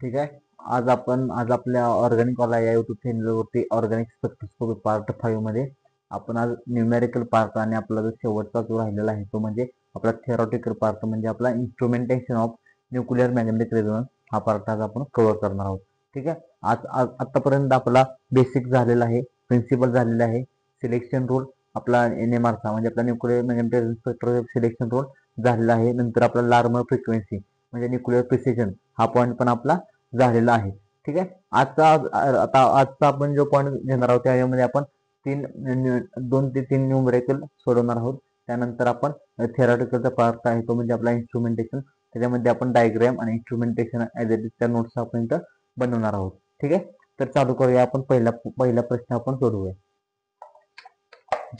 ठीक आहे. आज आपल्या ऑर्गॅनिक वाला या युट्यूब चॅनलवरती ऑर्गॅनिक स्पेक्ट्रोस्कोपी पार्ट 5 मध्ये आपण आज न्यूमेरिकल पार्ट आणि आपला जो शेवटचा जो राहिलेला आहे तो म्हणजे आपला थेरॉटिकल पार्ट म्हणजे आपला instrumentation of nuclear magnetic resonance हा पार्ट आज आपण कव्हर करणार आहोत. ठीक आहे. आतापर्यंत आपला बेसिक झालेला आहे, प्रिन्सिपल झालेला आहे, सिलेक्शन रूल आपला NMRचा म्हणजे आपला nuclear magnetic spectroscopy selection rule झालेला आहे. नंतर आपला लार्मर फ्रिक्वेन्सी म्हणजे न्यूक्लिअर प्रिसिजन हा पॉईंट पण आपला झालेला आहे. ठीक आहे. आजचा आपण जो पॉईंट घेणार आहोत त्यामध्ये आपण 2 ते 3 न्यूमेरिकल सोडवणार आहोत. त्यानंतर आपण थेरॉटिकलचा पार्ट आहे तो म्हणजे आपला इन्स्ट्रुमेंटेशन, त्याच्यामध्ये आपण डायग्राम आणि इन्स्ट्रुमेंटेशन ॲज इट इजच्या नोट्स आपण इथं बनवणार आहोत. ठीक आहे. तर चालू करूया. आपण पहिला प्रश्न आपण सोडवूया.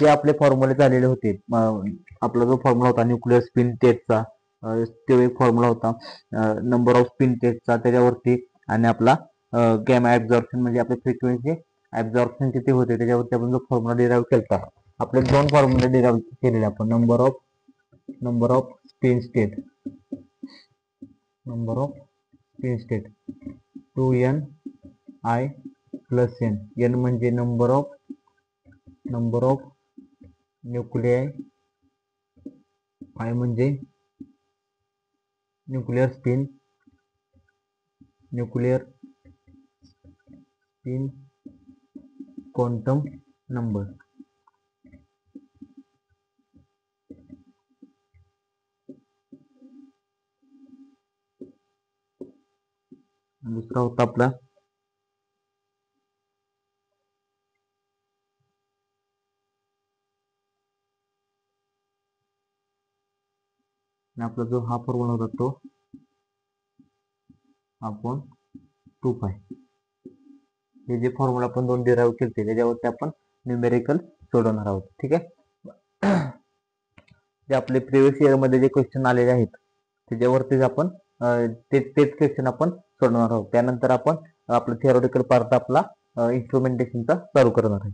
जे आपले फॉर्म्युले झालेले होते, आपला जो फॉर्म्युला होता न्यूक्लिअर स्पिन टेस्टचा, तो एक फॉर्म्युला होता नंबर ऑफ स्पिन टेस्टचा त्याच्यावरती, आणि आपला गॅमा ॲब्झॉर्प्शन म्हणजे आपली फ्रिक्वेन्सी ॲब्झॉर्प्शन किती होते त्याच्यावरती आपण जो फॉर्म्युला डिराईव्ह केला. आपले 2 फॉर्म्युले डिराईव्ह केलेले आपण number off spin state 2n I plus n. n म्हणजे नंबर ऑफ न्यूक्लिआय, I म्हणजे न्यूक्लिअर स्पिन क्वांटम नंबर. दुसरा होता आपला आपला जो हा फॉर्म्युला होता तो आपण 2π. हे जे फॉर्म्युला आपण 2 डिराईव्ह केले त्याच्यावरती आपण न्यूमेरिकल सोडवणार आहोत. ठीक आहे. जे आपले प्रिव्हियस इयर मध्ये जे क्वेश्चन आलेले आहेत त्याच्यावरतीच आपण तेच क्वेश्चन आपण सोडवणार आहोत. त्यानंतर आपण आपला थिओरिटिकल पार्ट आपला इन्स्ट्रुमेंटेशनचा चालू करणार आहे.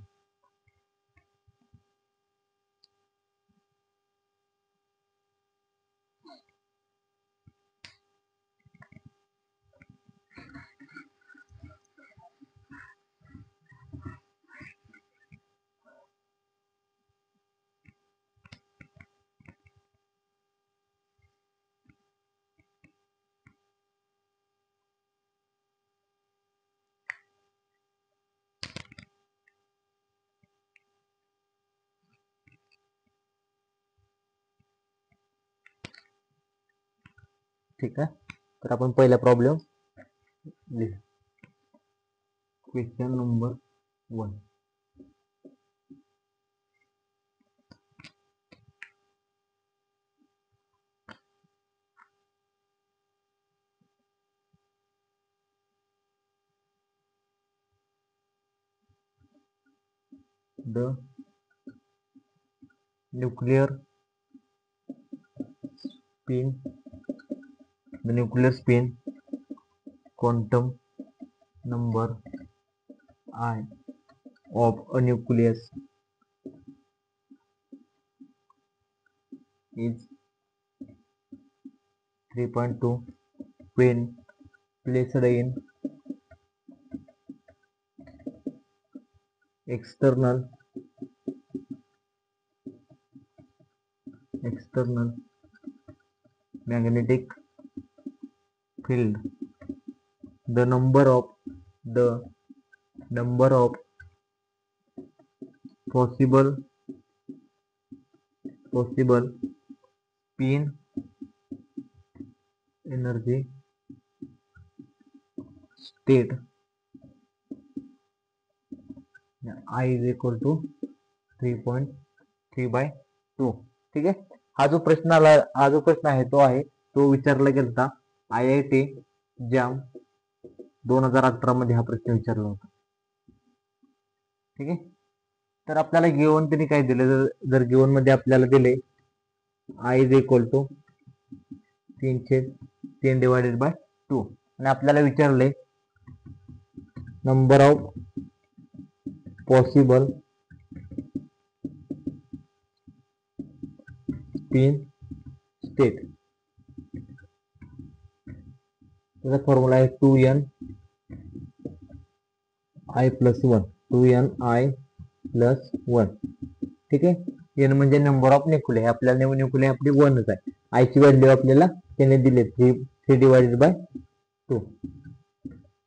ठीक आहे. तर आपण पहिला प्रॉब्लेम लिहू. Question number 1. The nuclear spin quantum number I of a nucleus is 3.2 when placed in external magnetic field. The number of possible spin energy state I is equal to 3.3/2. ठीक आहे. हा जो प्रश्न आहे तो विचारला गेला IIT JAM 2018 मध्ये हा प्रश्न विचारला होता. ठीक आहे. तर आपल्याला गिवन त्यांनी काय दिले, जर गिवन मध्ये आपल्याला दिले I is equal to 3/2 आणि आपल्याला विचारले number of possible spin state. त्याचा फॉर्म्युला आहे 2n i plus 1, 2n i plus 1. ठीक आहे. n म्हणजे नंबर ऑफ न्यूक्लिय, आपल्याला न्यूक्लिय आपली 1च आहे. आय ची व्हॅल्यू आपल्याला त्याने दिले 3 डिवाइडेड बाय 2.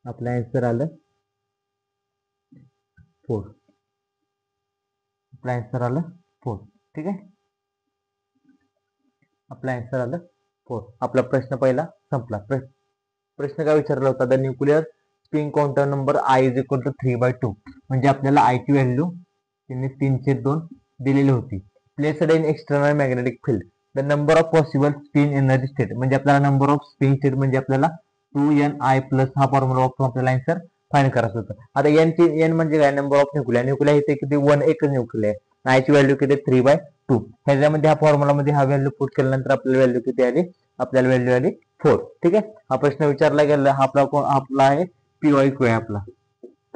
आपलं आन्सर आलं 4. आपलं आन्सर आलं 4. ठीक आहे. आपला आन्सर आलं 4. आपला प्रश्न पहिला संपला. प्रश्न काय विचारला होता, the nuclear spin quantum number I is equal to 3/2. म्हणजे आपल्याला आय ची व्हॅल्यू त्यांनी 3/2 दिलेली होती. Placed in external magnetic field the number of possible spin energy state. म्हणजे आपल्याला नंबर ऑफ स्पिन स्टेट म्हणजे आपल्याला 2ni प्लस हा फॉर्म्युला वापरून आपल्याला आन्सर फाइंड करायचं होतं. आता एन म्हणजे काय, नंबर ऑफ न्यूक्लिया. न्यूक्लिया इथे किती 1, एकच न्यूक्लिया आहे. आय ची व्हॅल्यू किती 3/2. ह्याच्यामध्ये हा फॉर्म्युला मध्ये हा व्हॅल्यू पुट केल्यानंतर आपल्याला व्हॅल्यू किती आली, आपल्याला व्हॅल्यू आली 4. ठीक आहे. हा प्रश्न विचारला गेला, हा आपला आहे PYQ आहे आपला.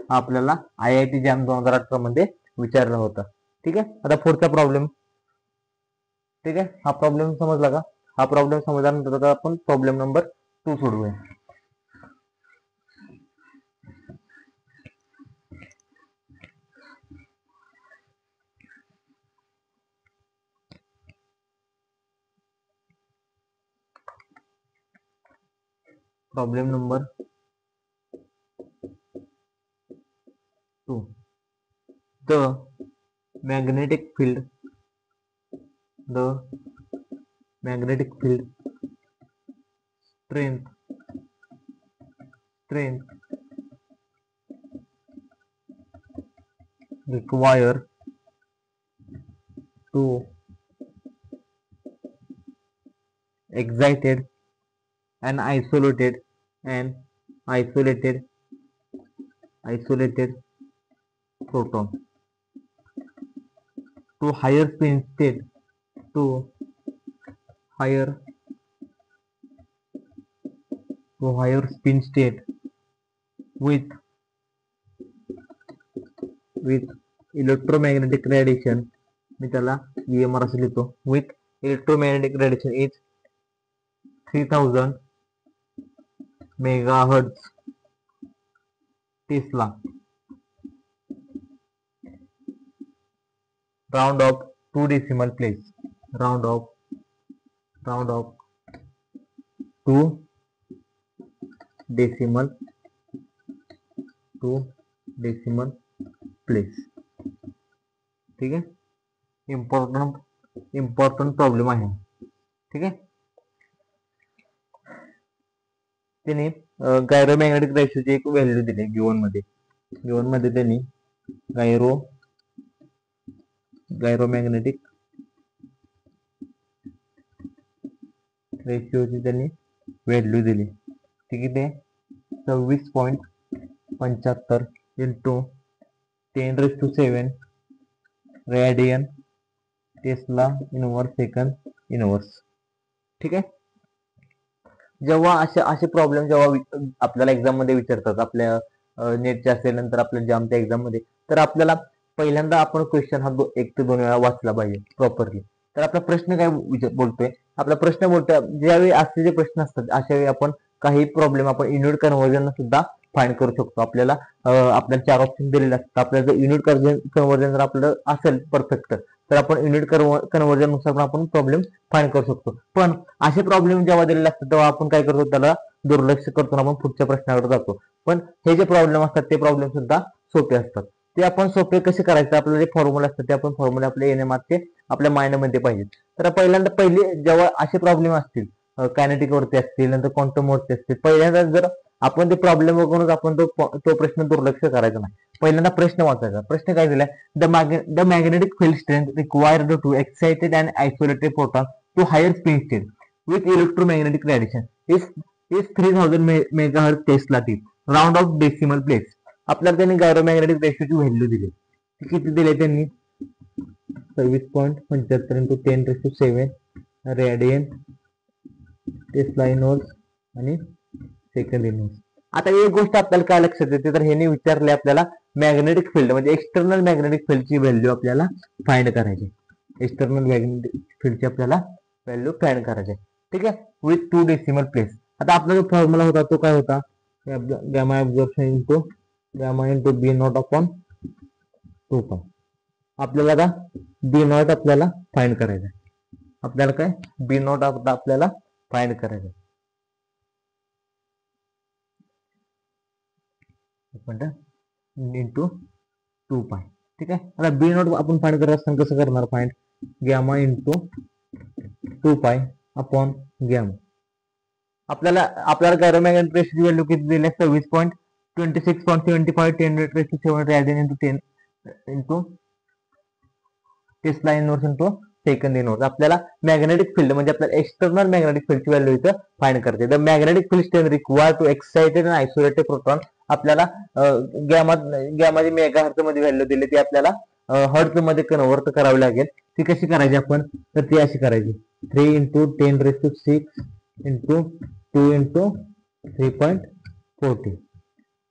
हा आपल्याला IIT जॅम 2018 मध्ये विचारला होता. ठीक आहे. आता पुढचा प्रॉब्लेम. ठीक आहे. हा प्रॉब्लेम समजला का? हा प्रॉब्लेम समजल्यानंतर आपण प्रॉब्लेम नंबर 2 सोडवूया. Problem number 2. The magnetic field strength required to excited and isolated proton to higher spin state with electromagnetic radiation. मी त्याला EMR असं लिहितो. with electromagnetic radiation is 3000 megahertz Tesla. Round of 2 decimal place. Round of 2 decimal place. ठीक आहे. Important problem आहे. ठीक आहे. त्यांनी गायरोमॅग्नेटिक रेशोची एक व्हॅल्यू दिली गिवन मध्ये त्यांनी गायरोमॅग्नेटिक रेशिओची त्यांनी व्हॅल्यू दिली. ती किती आहे, 26.75 into 10⁷ radian Tesla inverse second inverse. ठीक आहे. जेव्हा असे प्रॉब्लेम जेव्हा आपल्याला एक्झाम मध्ये विचारतात, आपल्या नेटच्या असेल नंतर आपल्या जामच्या एक्झाम मध्ये, तर आपल्याला पहिल्यांदा आपण क्वेश्चन हा 1 ते 2 वेळा वाचला पाहिजे प्रॉपरली. तर आपला प्रश्न काय बोलतोय, आपला प्रश्न बोलतोय ज्यावेळी असे जे प्रश्न असतात अशा वेळी आपण काही प्रॉब्लेम आपण युनिट कन्व्हर्जन सुद्धा फाइंड करू शकतो. आपल्याला 4 ऑप्शन दिलेले असतात. आपल्याला जर युनिट कन्व्हर्जन जर आपलं असेल परफेक्ट, तर आपण युनिट कन्व्हर्जन नुसार आपण प्रॉब्लेम फाइंड करू शकतो. पण असे प्रॉब्लेम जेव्हा दिलेले असतात तेव्हा आपण काय करतो, त्याला दुर्लक्ष करतो, आपण पुढच्या प्रश्नाकडे जातो. पण हे जे प्रॉब्लेम असतात ते प्रॉब्लेम सुद्धा सोपे असतात. ते आपण सोपे कसे करायचे, आपले जे फॉर्म्युला असतात ते आपण फॉर्म्युला आपल्या येण्यामागचे आपल्या माइंड मध्ये पाहिजे. तर पहिले जेव्हा असे प्रॉब्लेम असतील, कायनेटिक वरती असतील, नंतर क्वांटम वरती असतील, पहिल्यांदा जर आपण ते प्रॉब्लेम बघूनच आपण तो प्रश्न दुर्लक्ष करायचा नाही. पहिल्यांदा प्रश्न वाचायचा. प्रश्न काय दिलाय, the magnetic field strength required to excited and isolated proton to higher spin state with electromagnetic radiation is 3000 megahertz tesla T. Round off decimal place. आपल्याला त्यांनी गायरोमॅग्नेटिक रेशिओची व्हॅल्यू दिली. किती दिले त्यांनी, 26.75 इंटू 10⁷ रेडियन टेस्ला इनवर्स आणि सेकंड इनवर्स. आता एक गोष्ट आपल्याला काय लक्षात येते, तर ह्याने विचारले आपल्याला मॅग्नेटिक फील्ड म्हणजे एक्सटर्नल मॅग्नेटिक फील्डची व्हॅल्यू आपल्याला फाइंड करायची. एक्सटर्नल मॅग्नेटिक फील्डची आपल्याला व्हॅल्यू फाइंड करायची. ठीक आहे. With 2 decimal place. आता आपला जो फॉर्म्युला होता तो काय होता, gamma into B naught upon 2 pi. आपल्याला आता बी नॉट आपल्याला फाइंड करायचं आहे. आपल्याला काय बी नॉट आपल्याला फाइंड करायचं आहे. इंटू 2 पाय. ठीक आहे. आता बी नॉट आपण फाइंड करत असताना कसं करणार find, gamma into 2 pi upon gamma. आपल्याला गॅरोमॅग्नेटिक प्रेशरची व्हॅल्यू किती दिली आहे, 26.26.75 10⁻⁷ radian into 10 into Tesla inverse into second inverse. आपल्याला मॅग्नेटिक फील्ड म्हणजे आपल्याला एक्सटर्नल मॅग्नेटिक फील्डची व्हॅल्यू इथं फाइंड करते. The magnetic field strength required to excited and isolated proton. आपल्याला गॅमाची मेगाहर्ट्झ मध्ये व्हॅल्यू दिली, ती आपल्याला हर्ट्झ मध्ये कन्व्हर्ट करावी लागेल. ती कशी करायची आपण, तर ती अशी करायची 3 इंटू 10⁶ इंटू 2 इंटू 3.40.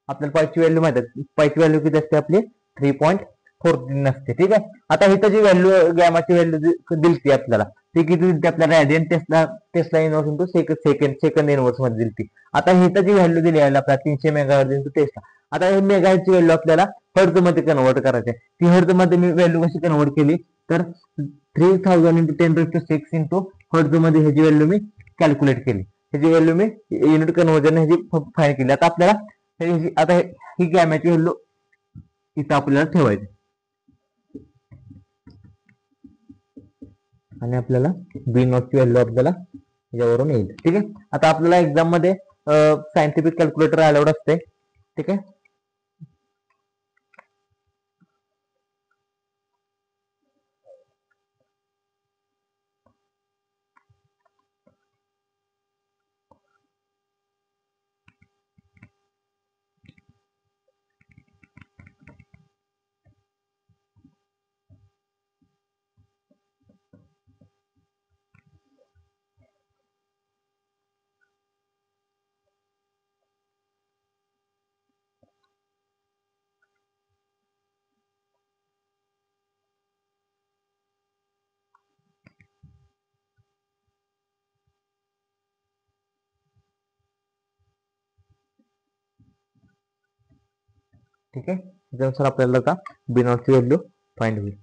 आपल्याला पायची व्हॅल्यू माहिती आहे, पायची व्हॅल्यू किती असते आपली 3.14 असते. ठीक आहे. आता इथं जी व्हॅल्यू गॅमाची व्हॅल्यू दिलती आपल्याला, ती किती दिलती आपल्याला, radian Tesla inverse into second inverse मध्ये दिलती. आता इथं जी व्हॅल्यू दिली आहे आपल्याला 300 मेगाहर्ट्झ इंटू टेस्ला. आता हे मेगाहर्ट्झची व्हॅल्यू आपल्याला हर्ट्झ मध्ये कन्व्हर्ट करायची आहे. ती हर्ट्झ मध्ये मी व्हॅल्यू कशी कन्व्हर्ट केली, तर 3000 इंटू 10⁶ इंटू हर्ट्झ मध्ये ह्याची व्हॅल्यू मी कॅल्क्युलेट केली. ह्याची व्हॅल्यू मी युनिट कन्व्हर्जन ह्याची फाइंड केली. आता आपल्याला आता ही गॅमाची व्हॅल्यू इथं आपल्याला ठेवायची आणि आपल्याला बी नॉटची व्हॅल्यू आपल्याला यावरून येईल. ठीक आहे. आता आपल्याला एक्झाम मध्ये सायंटिफिक कॅल्क्युलेटर अलाउड असते. ठीक आहे. ठीक आहे. त्यानुसार आपल्याला आता बी नॉटची व्हॅल्यू फाइंड होईल.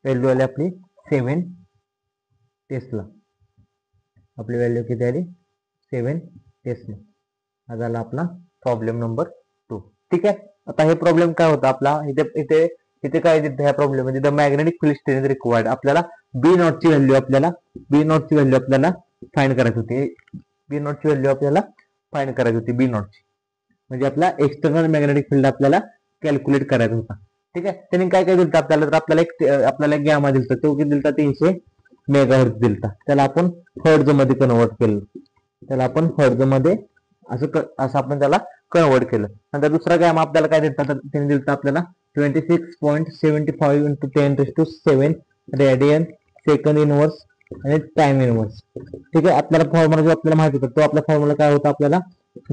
व्हॅल्यू आली आपली 7 टेस्ला. आपली व्हॅल्यू किती आली 7 टेस्ला. हा झाला आपला प्रॉब्लेम नंबर 2. ठीक आहे. आता हे प्रॉब्लेम काय होता आपला, इथे काय दिलं ह्या प्रॉब्लेम मध्ये, the magnetic field strength required. आपल्याला बी नॉटची व्हॅल्यू आपल्याला फाइंड करायची होती. बी नॉटची व्हॅल्यू आपल्याला फाइंड करायची होती. बी नॉटची म्हणजे आपला एक्सटर्नल मॅग्नेटिक फील्ड आपल्याला कॅल्क्युलेट करायचा होता. ठीक आहे. त्यांनी काय काय दिलं आपल्याला, तर आपल्याला गॅमा दिलता, तो किती दिलता 300 मेगाहर्ट्झ दिलता. त्याला आपण हर्ट्झ मध्ये कन्व्हर्ट केलं. असं आपण त्याला कन्व्हर्ट केलं. नंतर दुसरा गॅमा आपल्याला काय दिलता, तर त्यांनी दिलता आपल्याला 26.75 इंटू 10⁶ रेडियन सेकंड इनव्हर्स आणि टाइम इनव्हर्स. ठीक आहे. आपल्याला फॉर्म्युला जो आपल्याला माहिती होता, तो आपला फॉर्म्युला काय होता, आपल्याला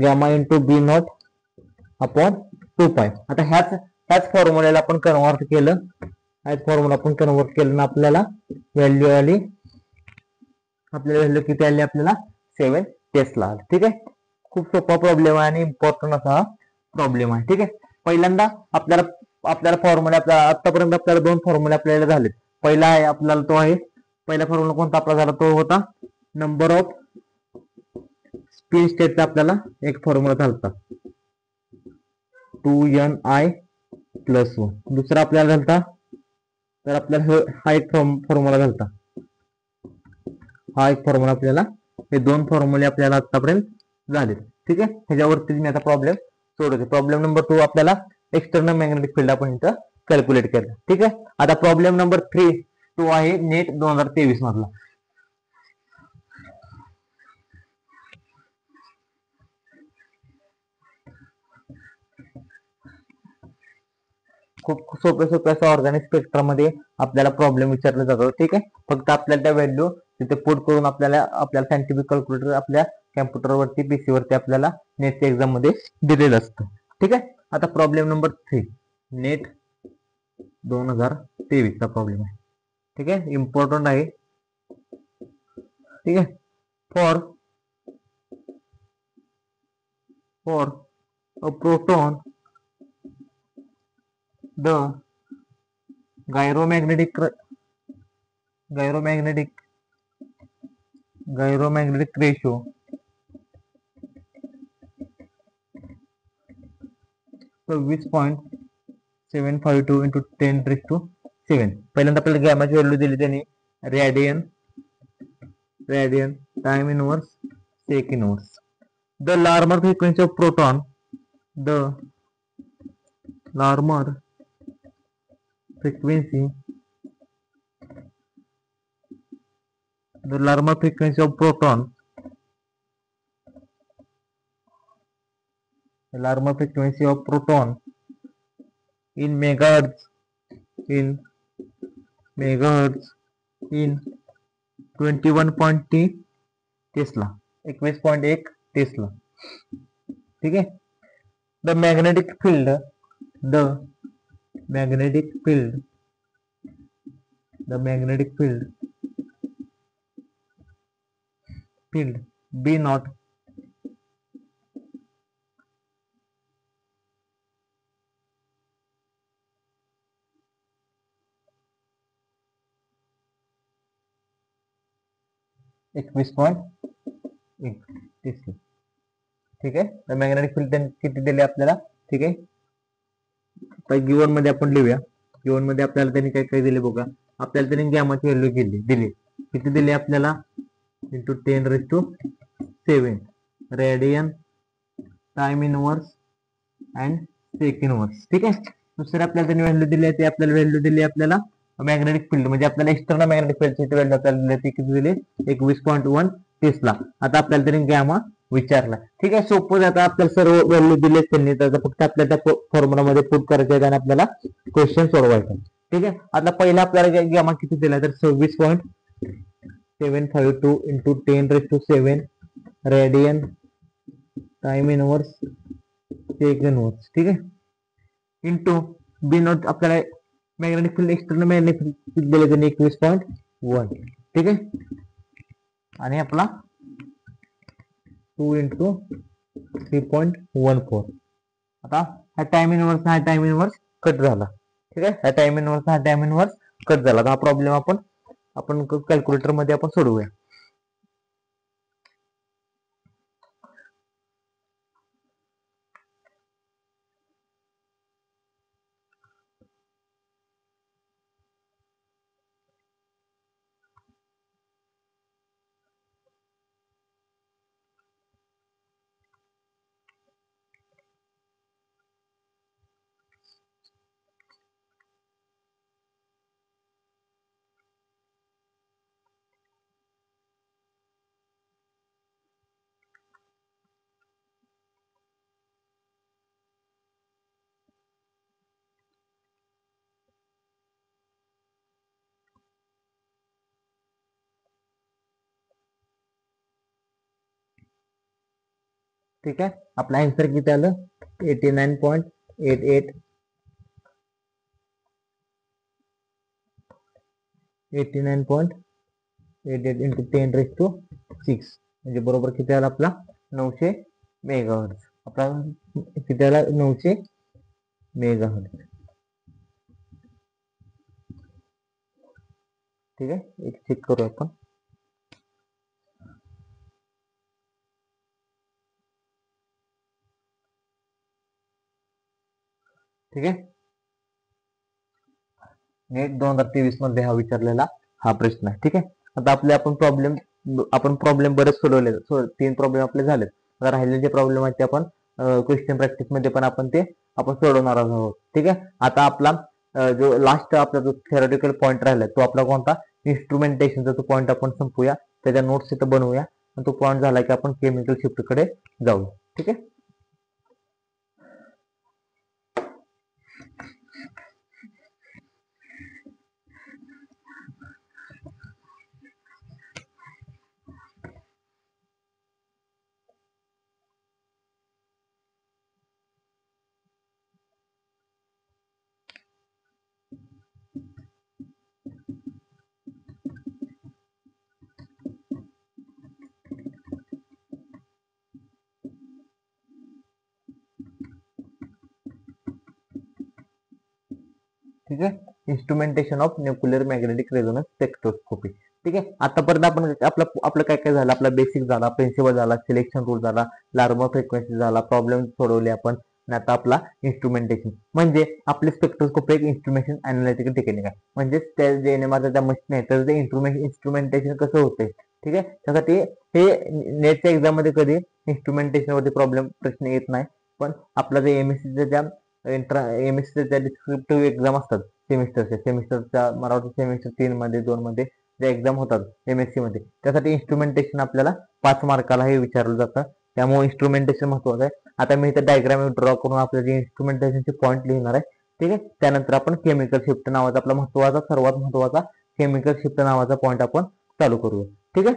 gamma into B naught upon 2 pi. आता ह्याच फॉर्म्युल्याला आपण कन्व्हर्ट केलं. ना आपल्याला व्हॅल्यू आली, किती आली आपल्याला 7 टेस्ला आली. ठीक आहे. खूप सोपा प्रॉब्लेम आहे आणि इम्पॉर्टंट असा हा प्रॉब्लेम आहे. ठीक आहे. पहिल्यांदा आपल्याला फॉर्म्युला आतापर्यंत आपल्याला 2 फॉर्म्युले आपल्याला झाले. पहिला आहे आपल्याला तो आहे, पहिला फॉर्म्युला कोणता आपला झाला, तो होता नंबर ऑफ स्पिन स्टेटचा आपल्याला एक फॉर्म्युला झालता 2ni+1. दुसरा आपल्याला झालता, तर आपल्याला हा एक फॉर्म्युला झालता. आपल्याला हे 2 फॉर्म्युले आपल्याला आतापर्यंत झाले. ठीक आहे. ह्याच्यावरती मी आता प्रॉब्लेम सोडवते. प्रॉब्लेम नंबर 2 आपल्याला एक्सटर्नल मॅग्नेटिक फील्ड आपण इथं कॅल्क्युलेट केलं. ठीक आहे. आता प्रॉब्लेम नंबर 3 तो आहे नेट 2023 मधला. खूप सोप्या सोप्या असं ऑर्गॅनिक स्पेक्ट्रममध्ये आपल्याला प्रॉब्लेम विचारला जातो. ठीक आहे, फक्त आपल्याला त्या व्हॅल्यू तिथे पुट करून आपल्याला सायंटिफिक कॅल्क्युलेटर आपल्या कॅम्प्युटरवरती पीसी वरती आपल्याला नेटच्या एक्झाम मध्ये दिलेलं असतं. ठीक आहे, आता प्रॉब्लेम नंबर 3 नेट 2023 चा प्रॉब्लेम आहे. ठीक आहे, इम्पॉर्टंट आहे. ठीक आहे, for a proton the gyromagnetic ratio 26.752 into 10⁻⁷. पहिल्यांदा आपल्याला गॅमाची व्हॅल्यू दिली त्यांनी radian time inverse sec inverse. The Larmor frequency of proton, the Larmor frequency of proton, in megahertz in 21.1 tesla 21.1 tesla. ठीक आहे, the magnetic field B naught tesla. ठीक आहे, तर magnetic field किती दिले आपल्याला. ठीक आहे, तर गिवन मध्ये आपण लिहूया. गिवन मध्ये आपल्याला त्यांनी काय काय दिले बघा. आपल्याला त्यांनी गॅमाची व्हॅल्यू दिली किती दिली आपल्याला into 10⁻⁷ radian time inverse and sec inverse. ठीक आहे, दुसरी आपल्याला त्यांनी व्हॅल्यू दिली आहे. ते आपल्याला व्हॅल्यू दिली आपल्याला मॅग्नेटिक फील्ड म्हणजे आपल्याला एक्सटर्नल मॅग्नेटिक फील्डची व्हॅल्यू आपल्याला दिली ती किती दिली 21.1 टेस्ला. आता आपल्याला त्यांनी गॅमा विचारला. ठीक आहे, सोपं आता आपल्याला सर्व व्हॅल्यू दिले त्यांनी, तर फक्त आपल्याला त्या फॉर्म्युलामध्ये पुट करायचे आणि आपल्याला क्वेश्चन सोडवायचा. ठीक आहे, आता पहिला आपल्याला गॅमा किती दिला तर 26.752 into 10⁻⁷ radian time inverse sec inverse. ठीक आहे, इंटू बी नॉट आपल्याला magnetic field external magnetic field दिले त्यांनी 21.1. ठीक आहे, आणि आपला 2 इंटू 3.14. आता हा टाइम इनवर्स कट झाला. ठीक आहे, हा टाइम इनवर्स कट झाला. हा प्रॉब्लेम आपण कॅल्क्युलेटर मध्ये आपण सोडवूया. ठीक आहे, आपला आन्सर किती आलं 89.88 इंटू 10⁻⁶ म्हणजे बरोबर किती आला आपला 900 मेगाहर्ट्ज. आपला किती आला 900 मेगाहर्ट्ज. ठीक आहे, एक चेक करू आपण. ठीक आहे, नेट 2023 मध्ये हा विचारलेला हा प्रश्न आहे. ठीक आहे, आता आपण प्रॉब्लेम बरेच सोडवले. 3 प्रॉब्लेम आपले झालेत. आता राहिलेले जे प्रॉब्लेम आहेत ते आपण क्वेश्चन प्रॅक्टिस मध्ये पण आपण सोडवणार आहोत. ठीक आहे, आता आपला जो लास्ट आपला जो थेरॉटिकल पॉईंट राहिला तो आपला कोणता इन्स्ट्रुमेंटेशनचा तो पॉईंट आपण संपूया. त्याच्या नोट्स इथं बनवूया आणि तो पॉईंट झाला की आपण केमिकल शिफ्ट कडे जाऊ. ठीक आहे. ठीक आहे, instrumentation of nuclear magnetic resonance spectroscopy. ठीक आहे, आतापर्यंत आपण आपलं काय काय झालं, आपला बेसिक झाला, प्रिन्सिपल झाला, सिलेक्शन रूल झाला, लार्मर फ्रिक्वेन्सी झाला, प्रॉब्लेम सोडवले आपण. आणि आता आपला इन्स्ट्रुमेंटेशन म्हणजे आपले स्पेक्ट्रोस्कोपी एक इन्स्ट्रुमेंटेशन अनालिटिकल टेक्निक आहे. म्हणजेच त्या जे नेमाचं त्या मशीन आहे तर ते इन्स्ट्रुमेंटेशन कसं होते. ठीक आहे, त्यासाठी हे नेटच्या एक्झाम मध्ये कधी इन्स्ट्रुमेंटेशन वरती प्रॉब्लेम प्रश्न येत नाही. पण आपला जे एमएससीच्या ज्या एमएससीच्या डिस्क्रिप्टिव्ह एक्झाम असतात सेमिस्टरच्या मला वाटतं सेमिस्टर 3 मध्ये 2 मध्ये ज्या एक्झाम होतात एमएससी मध्ये, त्यासाठी इन्स्ट्रुमेंटेशन आपल्याला 5 मार्काला हे विचारलं जातं. त्यामुळे इन्स्ट्रुमेंटेशन महत्वाचं आहे. आता मी इथे डायग्राम ड्रॉ करून आपल्या जे इन्स्ट्रुमेंटेशनचे पॉईंट लिहिणार आहे. ठीक आहे, त्यानंतर आपण केमिकल शिफ्ट नावाचा आपला सर्वात महत्वाचा केमिकल शिफ्ट नावाचा पॉईंट आपण चालू करूया. ठीक आहे,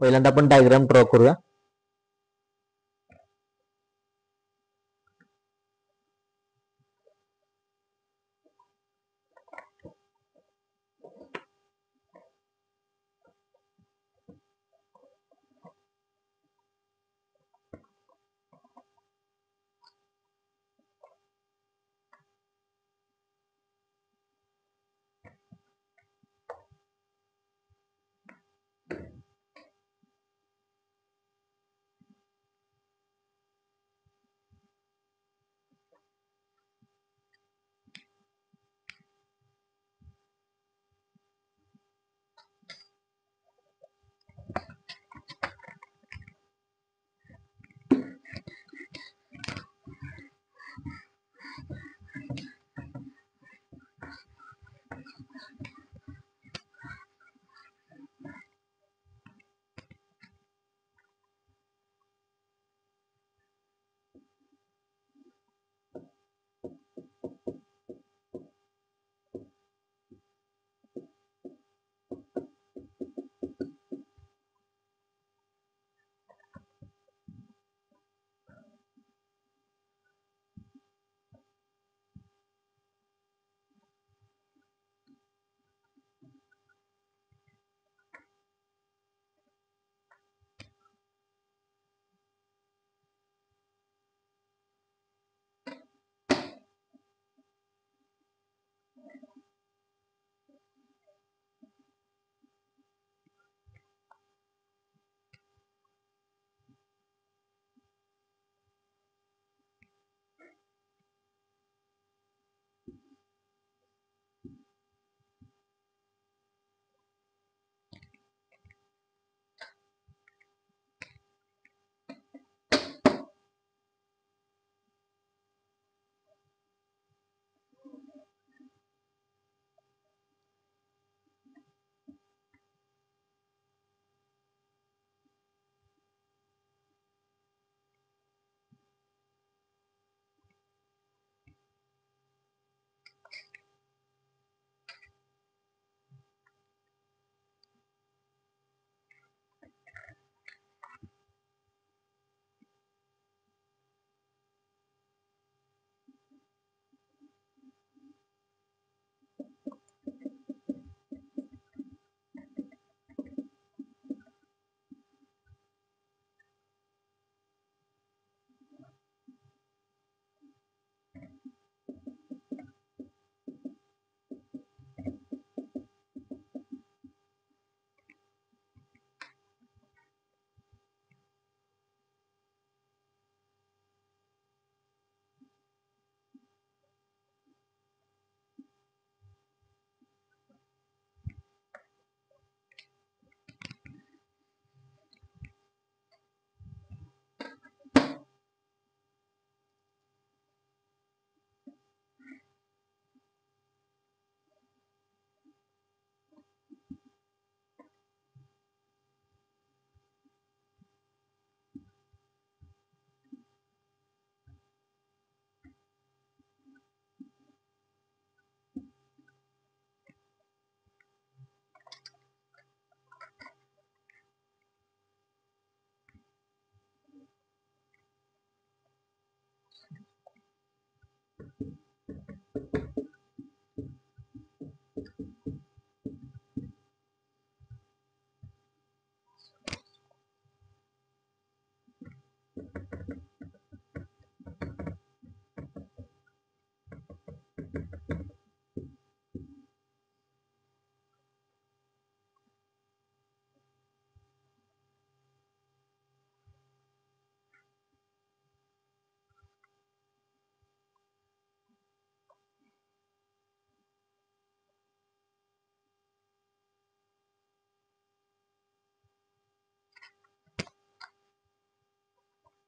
पहिल्यांदा आपण डायग्राम ड्रॉ करूया.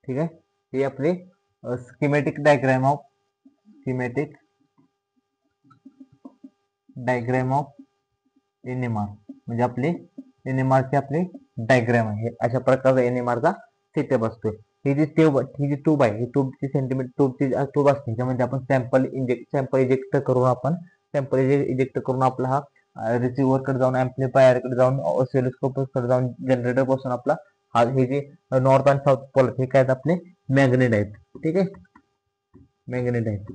ठीक आहे. हे आपले स्कीमॅटिक डायग्राम ऑफ NMR म्हणजे आपले NMR चे आपले डायग्राम आहे. अशा प्रकारचा NMR चा सेटअप असतो. ही जी ट्यूब आहे, ही ट्यूबची सेंटीमीटर ट्यूब असते. त्यामध्ये आपण सॅम्पल इजेक्ट करून आपला हा रिसिव्हर कडे जाऊन, एम्प्लिफायर कडे जाऊन, ऑसिलोस्कोप कडे जाऊन, जनरेटर पासून आपला हा हे जे नॉर्थ आणि साऊथ पोल हे काय आपले मॅग्नेट आहेत. ठीक आहे, मॅग्नेट आहेत.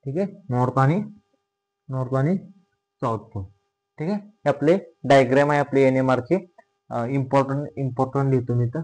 ठीक आहे, नॉर्थ आणि साऊथ पोल. ठीक आहे, हे आपले डायग्राम आहे आपले NMR चे. इम्पॉर्टंट लिहितो मी तर.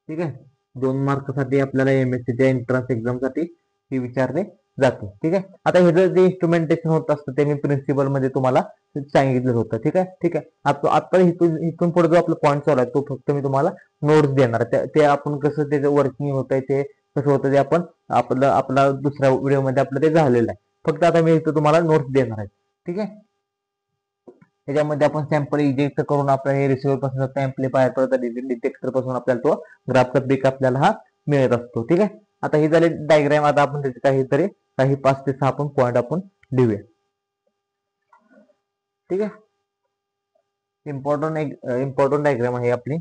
ठीक आहे, 2 मार्कसाठी आपल्याला MSc च्या एंट्रन्स एक्झाम साठी हे विचारले जाते. ठीक आहे, आता हे जे इन्स्ट्रुमेंटेशन होत असतं ते मी प्रिन्सिपल मध्ये तुम्हाला सांगितलं होतं. ठीक आहे. आता इथून पुढे जो आपला पॉईंट चालू आहे तो फक्त मी तुम्हाला नोट्स देणार. ते आपण कसं त्याचं वर्किंग होतंय, ते कसं होतं ते आपण आपला दुसऱ्या व्हिडिओमध्ये आपलं ते झालेलं आहे. फक्त आता मी इथं तुम्हाला नोट्स देणार आहे. ठीक आहे, त्याच्यामध्ये आपण सॅम्पल इजेक्ट करून आपल्या हे रिसिव्हर पासून एम्प्लिफायर पर्यंत डिटेक्टर पासून आपल्याला तो ग्राफचा ब्रेक आपल्याला हा मिळत असतो. ठीक आहे, आता ही झाली डायग्राम. आता आपण त्याचे काही 5 ते 6 आपण पॉईंट आपण लिहूया. ठीक आहे, इम्पॉर्टंट डायग्राम आहे आपली.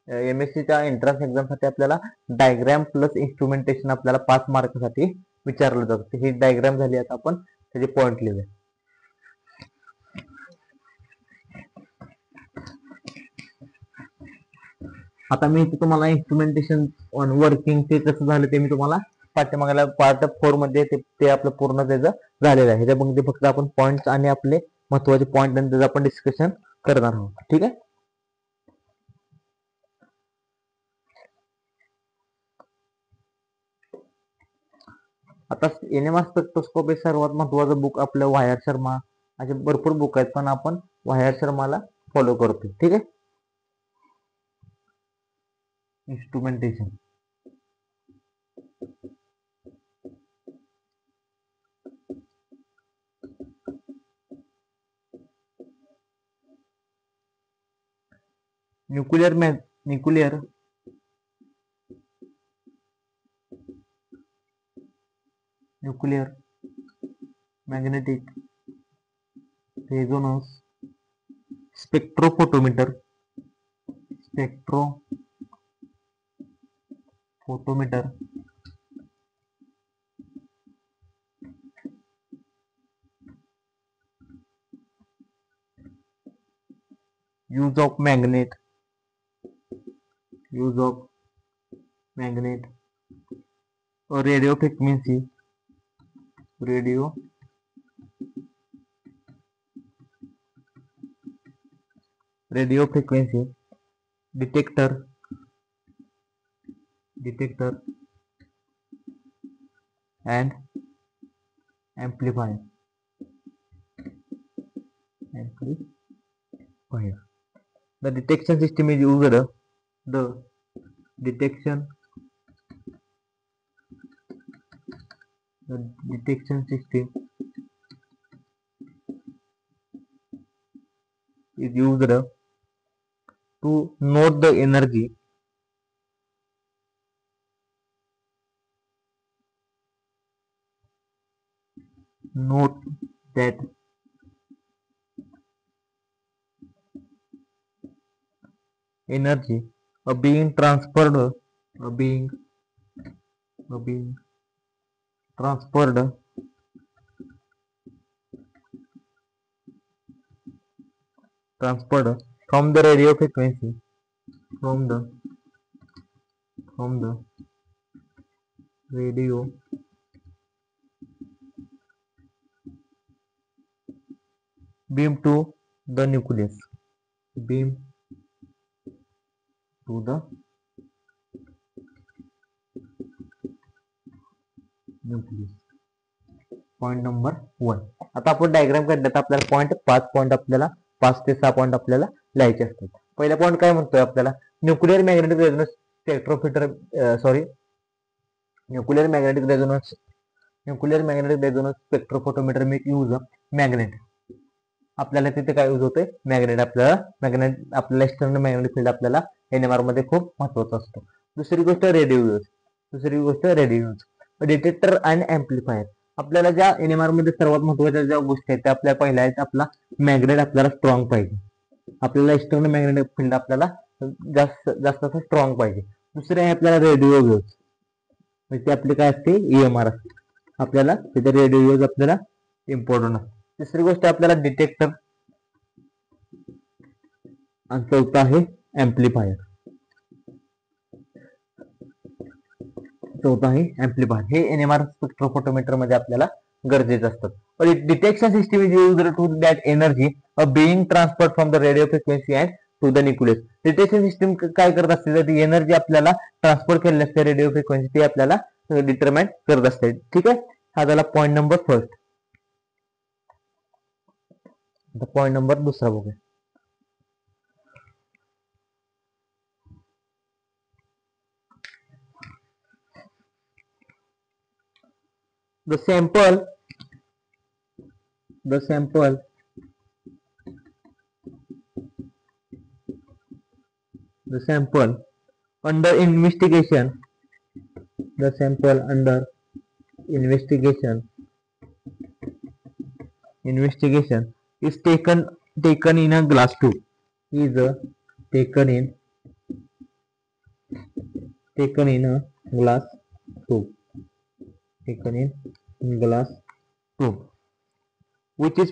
MSc च्या एंट्रन्स एक्झाम साठी आपल्याला डायग्राम प्लस इन्स्ट्रुमेंटेशन आपल्याला 5 मार्कसाठी विचारलं जातं. ही डायग्राम झाली. आता आपण त्याचे पॉईंट लिहूया. आता मी इथे तुम्हाला इन्स्ट्रुमेंटेशन वर्किंग ते कसं झालं ते मी तुम्हाला पाठीमागल्या पार्ट 4 मध्ये ते आपलं पूर्ण त्याचं झालेलं आहे. त्यामध्ये फक्त आपण पॉईंट्स आणि आपले महत्वाचे पॉईंट आणि त्याचं आपण डिस्कशन करणार आहोत. ठीक आहे, आता NMR स्पेक्ट्रोस्कोप हे सर्वात महत्वाचं बुक आपलं वायर शर्मा. असे भरपूर बुक आहेत, पण आपण वायर शर्माला फॉलो करतो. ठीक आहे, instrumentation. Nuclear magnetic resonance spectrophotometer use of magnet or radio frequency detector and amplifier. The detection system is used. The detection system is used to note the energy being transferred from the radio frequency beam to the nucleus. Point number 1. आता आपण diagram काढल्यात आपल्याला point 5 ते 6 point आपल्याला लिहायचे असतात. पहिला point काय म्हणतोय आपल्याला, nuclear magnetic resonance nuclear magnetic resonance spectrophotometer make use magnet. आपल्याला तिथे काय यूज होते, मॅग्नेट. आपल्याला एक्सटर्नल मॅग्नेटिक फील्ड आपल्याला NMR मध्ये खूप महत्वाचा असतो. दुसरी गोष्ट radio use. Detector and amplifier. आपल्याला ज्या NMR मध्ये सर्वात महत्वाच्या ज्या गोष्टी आहेत त्या आपल्या पहिल्या आहेत, आपला मॅग्नेट आपल्याला स्ट्रॉंग पाहिजे. आपल्याला एक्सटर्नल मॅग्नेटिक फील्ड आपल्याला जास्त स्ट्रॉंग पाहिजे. दुसरे आहे आपल्याला रेडिओ वेव्ह, म्हणजे आपली काय असते, EMR असते. आपल्याला तिथे रेडिओ वेव्ह आपल्याला इम्पॉर्टंट असते. तिसरी गोष्ट आपल्याला डिटेक्टर, आणि चौथा आहे एम्प्लिफायर. हे NMR स्पेक्ट्रोफोटोमीटर मध्ये आपल्याला गरजेचं असतात. Detection system is used to that energy being transferred from the radio frequency and to the nucleus. Detection system काय करत असते, ती एनर्जी आपल्याला ट्रान्सफर केलेली असते रेडिओ फ्रिक्वेन्सी, ती आपल्याला डिटरमाइन करत असते. ठीक आहे, हा झाला point number first. Point number दुसरा बघूया. The sample under investigation is taken in a glass tube. Which is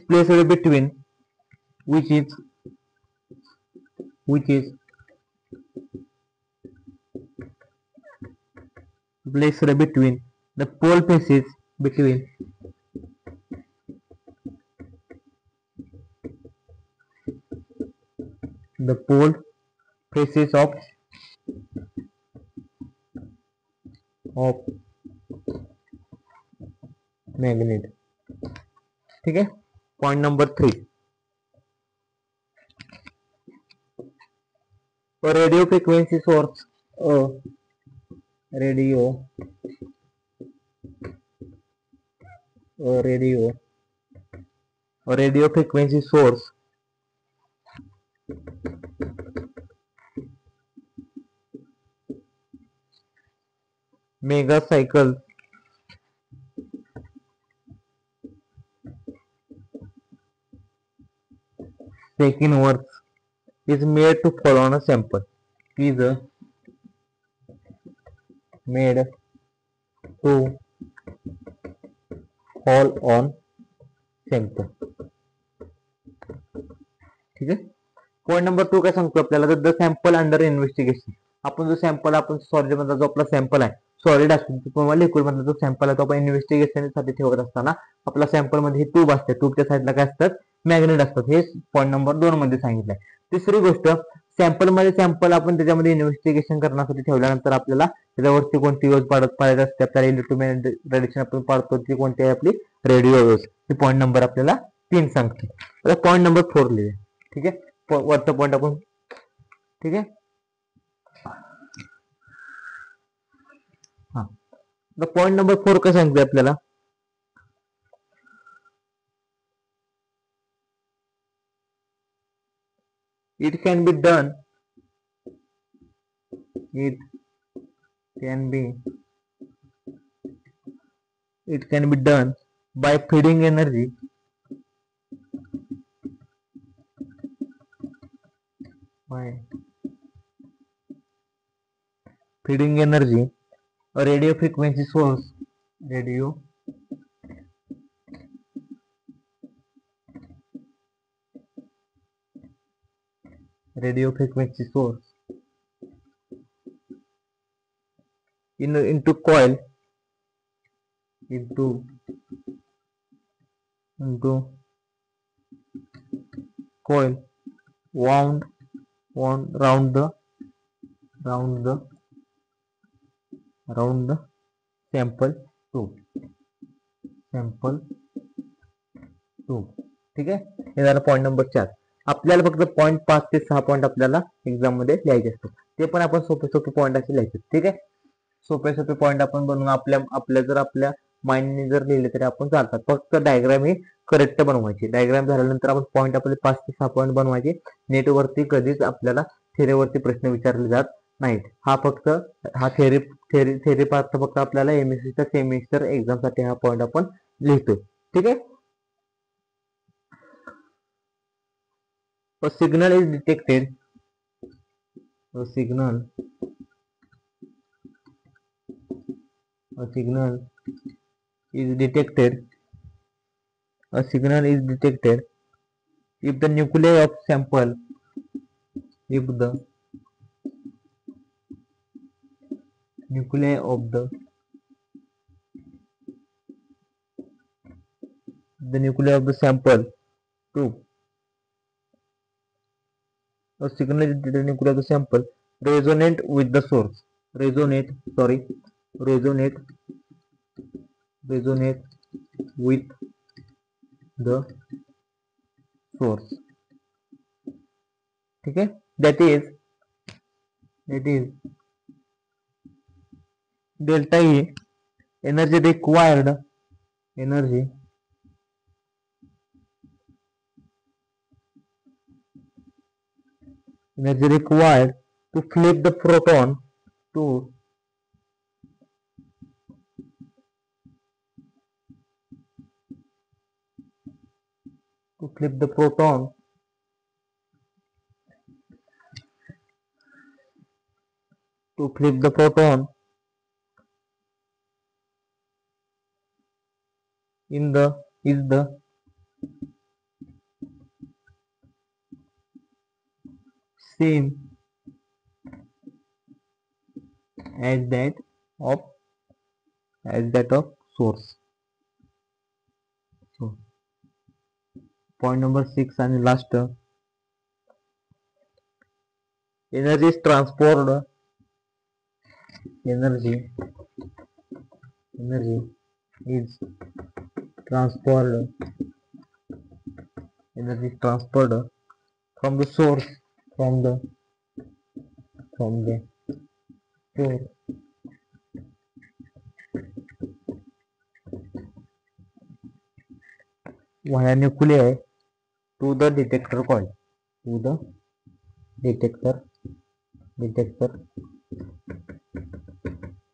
placed between the pole faces of magnet. ठीक है. Point number 3. Radio frequency source, radio frequency source mega cycle taken work is made to fall on a sample. ठीक आहे. Point number 2 काय सांगतो आपल्याला, the sample under investigation. आपण जो sample, आपण सॉलिड मधला जो आपला सॅम्पल आहे, सॉलिड असतो किंवा लिक्विड मधला जो सॅम्पल आहे, तो आपण इन्व्हेस्टिगेशन साठी ठेवत असताना आपला सॅम्पल मध्ये ही ट्यूब असते, ट्यूबच्या साईडला काय असतात, मॅग्नेट असतात. हे पॉईंट नंबर 2 मध्ये सांगितलंय. तिसरी गोष्ट, सॅम्पल आपण त्याच्यामध्ये इन्व्हेस्टिगेशन करण्यासाठी ठेवल्यानंतर आपल्याला त्याच्यावरती कोणती वेव्ह पाडायची असते, आपल्याला इलेक्ट्रोमॅग्नेटिक रेडिएशन आपण पाडतो, ती कोणती आहे, आपली रेडिओ वेव्ह. हे पॉईंट नंबर आपल्याला 3 सांगते. आता पॉईंट नंबर 4 लिहूया. ठीक आहे, वरचा पॉईंट आपण, ठीक आहे. हा, पॉईंट नंबर 4 काय सांगते आपल्याला, it can be done by feeding energy a radio frequency source into coil wound round the sample tube. ठीक आहे. हे झालं पॉईंट नंबर 4. आपल्याला फक्त पॉईंट 5 ते 6 पॉईंट आपल्याला एक्झाम मध्ये लिहायचे असतात. ते पण आपण सोपे पॉईंट असे लिहायचे. ठीक आहे, सोपे पॉईंट आपण बनवून आपल्या जर आपल्या माइंडने जर लिहिले तरी आपण चालतात. फक्त डायग्राम ही करेक्ट बनवायची. डायग्राम झाल्यानंतर आपण पॉईंट आपले 5 ते 6 पॉईंट बनवायचे. नेटवरती कधीच आपल्याला थेरीवरती प्रश्न विचारले जात नाहीत. हा थेरी पार्ट फक्त आपल्याला एमएससीच्या सेमिस्टर एक्झामसाठी हा पॉईंट आपण लिहितो. ठीक आहे. A signal is detected. A signal is detected. A signal is detected if the nuclei of sample if the nuclei of the nuclei of the sample tube. A signal is detected nuclei of the sample resonate with the source. Resonate with the source. ठीक है. That is delta E energy required to flip the proton to flip the proton is the same as that of source. So point number 6 and last, energy is transferred from the source via nuclei to the detector coil.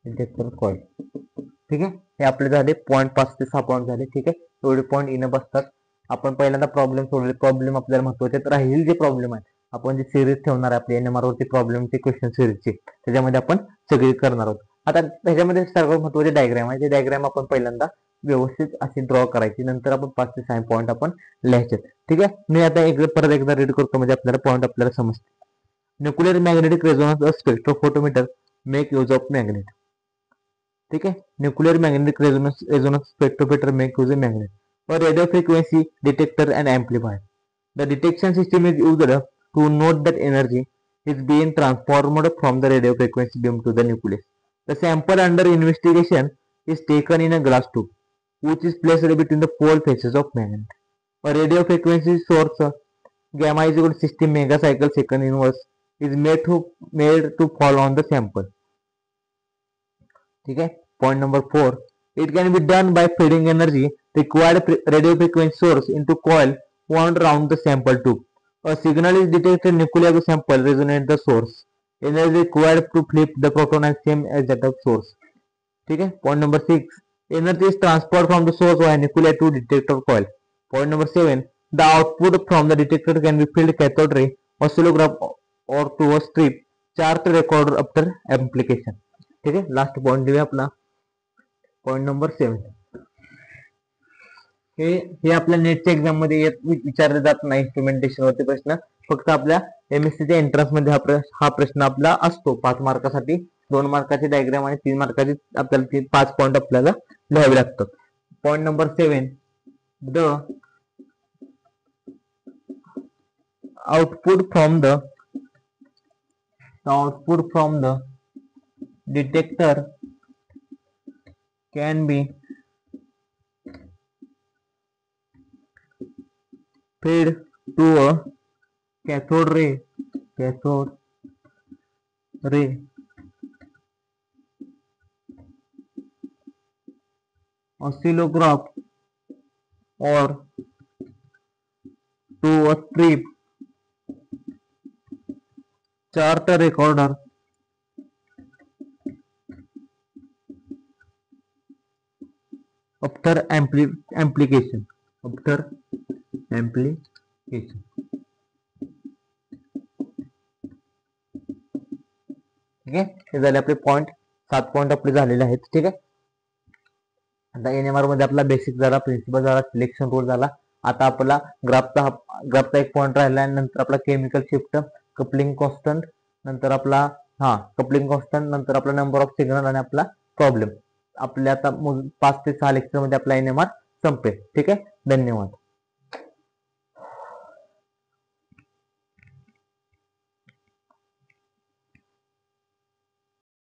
detector coil. ठीक आहे. हे आपले झाले point 5 ते 6 point झाले. ठीक आहे. एवढे पॉईंट इनफ बसतात. आपण पहिल्यांदा प्रॉब्लेम सोडले. प्रॉब्लेम आपल्याला महत्वाचे राहील जे प्रॉब्लेम आहे आपण जे सिरीज ठेवणार आहे आपल्या एनएमआर वरती प्रॉब्लेमचे क्वेश्चन सिरीजचे त्याच्यामध्ये आपण सगळे करणार आहोत. आता त्याच्यामध्ये सर्वात महत्वाचे डायग्राम आहे. ते डायग्राम आपण पहिल्यांदा व्यवस्थित अशी ड्रॉ करायची. नंतर आपण 5 ते 6 पॉईंट आपण लिहायचे. ठीक आहे. मी आता परत एकदा रीड करतो म्हणजे आपल्याला पॉईंट आपल्याला समजते. Nuclear magnetic resonance spectrophotometer make use of magnet. ठीक है. Nuclear magnetic resonance spectrometer make use magnet और radio frequency detector and amplifier. The detection system is used to note that energy is being transformed from the radio frequency beam to the nucleus. The sample under investigation is taken in a glass tube, which is placed between the pole faces of magnet. A radio frequency source gamma is equal to 60 megacycle second inverse is made to fall on the sample. ठीक है. Point number 4. It can be done by feeding energy required radio frequency source into coil wound around the sample tube. A signal is detected nuclei of the sample resonate the source. Energy required to flip the proton is same as that of source. ठीक है. Point number 6. Energy is transferred from the source via nuclei to detector coil. Point number 7. The output from the detector can be filled cathode ray, oscillograph or to a strip charge recorder after application. ठीक आहे. Last point देऊया आपला point number 7. हे आपल्या नेटच्या exam मध्ये विचारले जात नाही इन्स्ट्रुमेंटेशन वरती प्रश्न. फक्त आपल्या एमएससीच्या एंट्रन्स मध्ये हा प्रश्न आपला असतो 5 मार्कासाठी. 2 मार्काचे डायग्राम आणि 3 मार्काचे आपल्याला 5 पॉईंट आपल्याला लिहावे लागतात. Point number 7. The output from the detector can be fed to a cathode ray oscillograph or to a strip chart recorder after amplification. ठीक आहे, हे झाले आपले पॉईंट. 7 पॉईंट आपले झालेले आहेत. ठीक आहे, आता NMR मध्ये आपला बेसिक झाला, प्रिन्सिपल झाला, सिलेक्शन रूल झाला. आता आपला ग्राफचा एक पॉईंट राहिला आणि नंतर आपला केमिकल शिफ्ट, कपलिंग कॉन्स्टंट, नंतर आपला कपलिंग कॉन्स्टंट, नंतर आपला नंबर ऑफ सिग्नल आणि आपला प्रॉब्लेम. आपल्या आता 5 ते 6 लेक्चर मध्ये आपला NMR संपेल. ठीक आहे, धन्यवाद.